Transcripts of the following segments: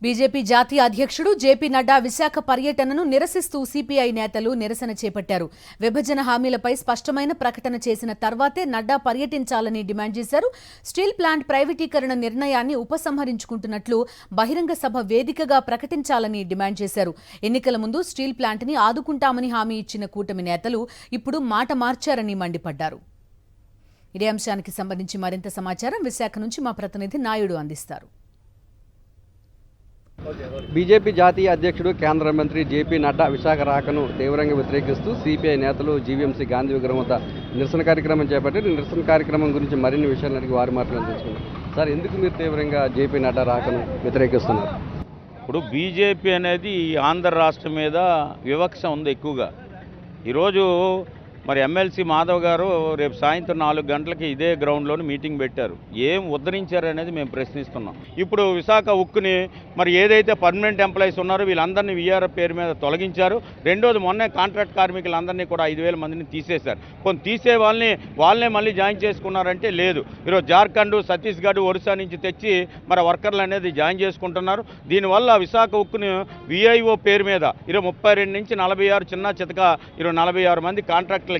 BJP జాతీయ అధ్యక్షుడు JP Nadda Visakha పర్యటనను నిరసిస్తూ సిపిఐ నేతలు నిరసన చేపట్టారు. విభజన హామీలపై స్పష్టమైన ప్రకటన చేసిన తర్వాతే నడ్డా పర్యటించాలని డిమాండ్ చేశారు. స్టీల్ ప్లాంట్ ప్రైవేటీకరణ నిర్ణయాన్ని ఉపసంహరించుకుంటున్నట్లు బహిరంగ సభ వేదికగా ప్రకటించాలని డిమాండ్ చేశారు. ఎన్నికల ముందు స్టీల్ ప్లాంట్ని ఆదుకుంటామని హామీ ఇచ్చిన కూటమి నేతలు ఇప్పుడు మాట మార్చారని మండిపడ్డారు. ఇదే అంశానికి సంబంధించి మరింత సమాచారం విశాఖ నుంచి మా ప్రతినిధి నాయుడు అందిస్తారు. బీజేపీ జాతీయ అధ్యక్షుడు కేంద్ర మంత్రి జేపీ నడ్డా విశాఖ రాకను తీవ్రంగా వ్యతిరేకిస్తూ సిపిఐ నేతలు జీవీఎంసీ గాంధీ విగ్రహం వద్ద నిరసన కార్యక్రమం చేపట్టారు. నిరసన కార్యక్రమం గురించి మరిన్ని విషయాలు అడిగి వారి మాటలు తెలుసుకున్నారు. సార్, ఎందుకు మీరు తీవ్రంగా జేపీ నడ్డా రాకను వ్యతిరేకిస్తున్నారు? ఇప్పుడు బీజేపీ అనేది ఆంధ్ర రాష్ట్రం మీద వివక్ష ఉంది ఎక్కువగా. ఈరోజు మరి ఎమ్మెల్సీ మాధవ్ గారు రేపు సాయంత్రం 4 గంటలకి ఇదే గ్రౌండ్లోని మీటింగ్ పెట్టారు. ఏం ఉద్ధరించారు అనేది మేము ప్రశ్నిస్తున్నాం. ఇప్పుడు విశాఖ ఉక్కుని మరి ఏదైతే పర్మనెంట్ ఎంప్లాయీస్ ఉన్నారో వీళ్ళందరినీ వీఆర్ఎఫ్ పేరు మీద తొలగించారు. రెండోది మొన్నే కాంట్రాక్ట్ కార్మికులందరినీ కూడా 5,000 మందిని తీసేశారు. కొంత తీసే వాళ్ళనే మళ్ళీ జాయిన్ చేసుకున్నారంటే లేదు. ఈరోజు జార్ఖండ్, ఛత్తీస్గఢ్, ఒరిస్సా నుంచి తెచ్చి మరి వర్కర్లు అనేది జాయిన్ చేసుకుంటున్నారు. దీనివల్ల విశాఖ ఉక్కుని విఐఓ పేరు మీద 32 నుంచి 46 చిన్న చితక 46 మంది కాంట్రాక్ట్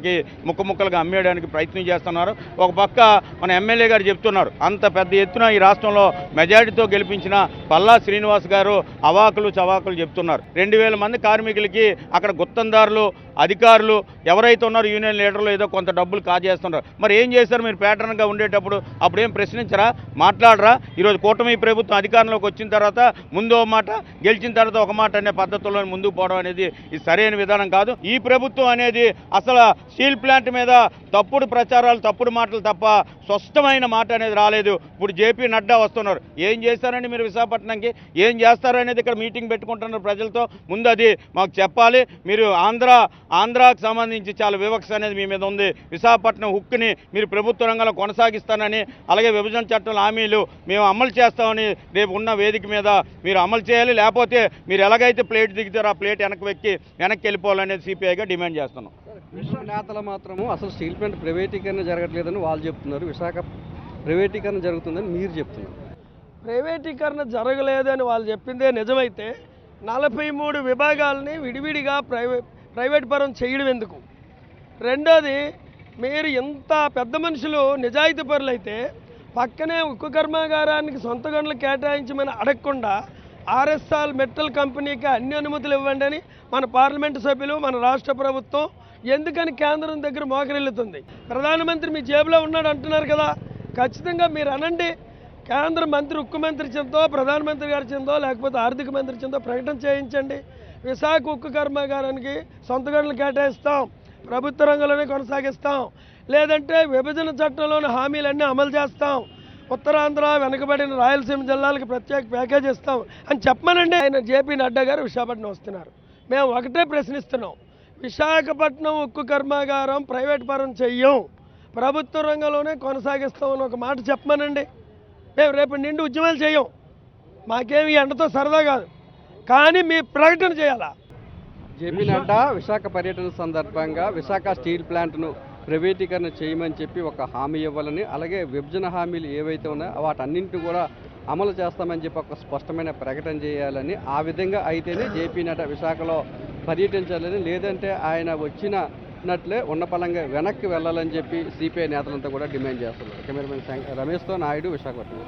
ముక్కలుగా అమ్మేయడానికి ప్రయత్నం చేస్తున్నారు. ఒక పక్క మన ఎమ్మెల్యే గారు చెప్తున్నారు, అంత పెద్ద ఎత్తున ఈ రాష్ట్రంలో మెజారిటీతో గెలిపించిన పల్లా శ్రీనివాస్ గారు అవాకులు చవాకులు చెప్తున్నారు. 2,000 మంది కార్మికులకి అక్కడ గుత్తందారులు, అధికారులు ఎవరైతే ఉన్నారో యూనియన్ లీడర్లు ఏదో కొంత డబ్బులు కాజేస్తున్నారు. మరి ఏం చేశారు మీరు ప్యాటర్న్గా ఉండేటప్పుడు? అప్పుడేం ప్రశ్నించరా, మాట్లాడరా? ఈరోజు కూటమి ప్రభుత్వం అధికారంలోకి వచ్చిన తర్వాత ముందు ఒక మాట, గెలిచిన తర్వాత ఒక మాట అనే పద్ధతుల్లో ముందుకు పోవడం అనేది ఇది సరైన విధానం కాదు. ఈ ప్రభుత్వం అనేది అసలు స్టీల్ ప్లాంట్ మీద తప్పుడు ప్రచారాలు, తప్పుడు మాటలు తప్ప స్పష్టమైన మాట అనేది రాలేదు. ఇప్పుడు జేపీ నడ్డా వస్తున్నారు. ఏం చేస్తారండి మీరు విశాఖపట్నంకి? ఏం చేస్తారనేది ఇక్కడ మీటింగ్ పెట్టుకుంటున్నారు ప్రజలతో. ముందు అది మాకు చెప్పాలి. మీరు ఆంధ్రాకు సంబంధించి చాలా వివక్ష అనేది మీ మీద ఉంది. విశాఖపట్నం హుక్కుని మీరు ప్రభుత్వ రంగంలో కొనసాగిస్తానని, అలాగే విభజన చట్టం హామీలు మేము అమలు చేస్తామని రేపు ఉన్న వేదిక మీద మీరు అమలు చేయాలి. లేకపోతే మీరు ఎలాగైతే ప్లేట్ దిగుతారో ఆ ప్లేట్ వెనక్కి వెళ్ళిపోవాలనేది సిపిఐగా డిమాండ్ చేస్తున్నాం. నేతలు మాత్రము అసలు స్టీల్ ప్లాంట్ ప్రైవేటీకరణ జరగట్లేదని వాళ్ళు చెప్తున్నారు, విశాఖ ప్రైవేటీకరణ జరుగుతుందని మీరు చెప్తున్నారు. ప్రైవేటీకరణ జరగలేదని వాళ్ళు చెప్పిందే నిజమైతే 43 విభాగాలని విడివిడిగా ప్రైవేట్ పరం చేయడం ఎందుకు? రెండోది, మీరు ఎంత పెద్ద మనుషులు నిజాయితీ పరులైతే పక్కనే ఉక్కు కర్మాగారానికి సొంత గనులు కేటాయించమని అడగకుండా ఆర్ఎస్ఆర్ మెటల్ కంపెనీకి అన్ని అనుమతులు ఇవ్వండి అని మన పార్లమెంటు సభ్యులు, మన రాష్ట్ర ప్రభుత్వం ఎందుకని కేంద్రం దగ్గర మోకరిల్లుతుంది? ప్రధానమంత్రి మీ జేబులో ఉన్నాడు అంటున్నారు కదా, ఖచ్చితంగా మీరు అనండి. కేంద్ర మంత్రి, ఉక్కు మంత్రి చిందో, ప్రధానమంత్రి గారి చిందో, లేకపోతే ఆర్థిక మంత్రి చిందో ప్రకటన చేయించండి. విశాఖ ఉక్కు కర్మాగారానికి సొంత గనులు కేటాయిస్తాం, ప్రభుత్వ రంగంలోనే కొనసాగిస్తాం, లేదంటే విభజన చట్టంలోని హామీలన్నీ అమలు చేస్తాం, ఉత్తరాంధ్ర వెనుకబడిన రాయలసీమ జిల్లాలకు ప్రత్యేక ప్యాకేజ్ ఇస్తాం అని చెప్పమనండి. ఆయన జేపీ నడ్డా గారు విశాఖపట్నం వస్తున్నారు. మేము ఒకటే ప్రశ్నిస్తున్నాం, విశాఖపట్నం ఉక్కు కర్మాగారం ప్రైవేట్ పరం చెయ్యం, ప్రభుత్వ రంగంలోనే కొనసాగిస్తామని ఒక మాట చెప్పమనండి. మేము రేపు నిండి ఉద్యమాలు చేయం, మాకేమి ఎండతో సరదా కాదు, కానీ మీ ప్రకటన చేయాలా? జేపీ నడ్డా విశాఖ పర్యటన సందర్భంగా విశాఖ స్టీల్ ప్లాంట్ను ప్రైవేటీకరణ చేయమని చెప్పి ఒక హామీ ఇవ్వాలని, అలాగే విభజన హామీలు ఏవైతే ఉన్నాయో వాటన్నింటినీ కూడా అమలు చేస్తామని చెప్పి ఒక స్పష్టమైన ప్రకటన చేయాలని, ఆ విధంగా అయితేనే జేపీ నడ్డా విశాఖలో పర్యటించాలని, లేదంటే ఆయన వచ్చినట్లే ఉన్నపలంగా వెనక్కి వెళ్ళాలని చెప్పి సిపిఐ నేతలంతా కూడా డిమాండ్ చేస్తున్నారు. కెమెరామెన్ రమేష్తో నాయుడు, విశాఖపట్నం.